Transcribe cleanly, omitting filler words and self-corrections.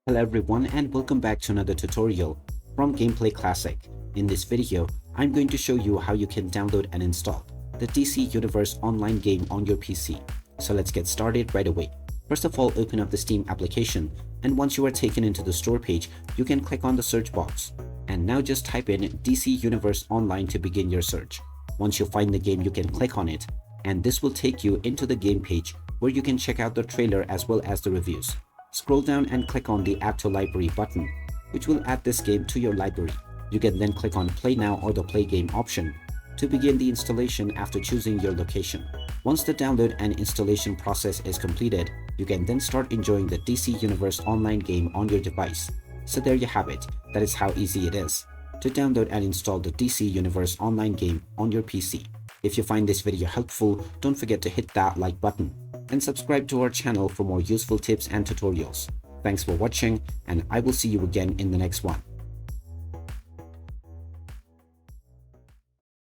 Hello everyone and welcome back to another tutorial from Gameplay Classic. In this video, I'm going to show you how you can download and install the DC Universe online game on your PC. So let's get started right away. First of all, open up the Steam application, and once you are taken into the store page, you can click on the search box. And now just type in DC Universe Online to begin your search. Once you find the game, you can click on it, and this will take you into the game page where you can check out the trailer as well as the reviews. Scroll down and click on the Add to Library button, which will add this game to your library. You can then click on Play Now or the Play Game option to begin the installation after choosing your location. Once the download and installation process is completed, you can then start enjoying the DC Universe online game on your device. So there you have it. That is how easy it is to download and install the DC Universe online game on your PC. If you find this video helpful, don't forget to hit that like button and subscribe to our channel for more useful tips and tutorials. Thanks for watching, and I will see you again in the next one.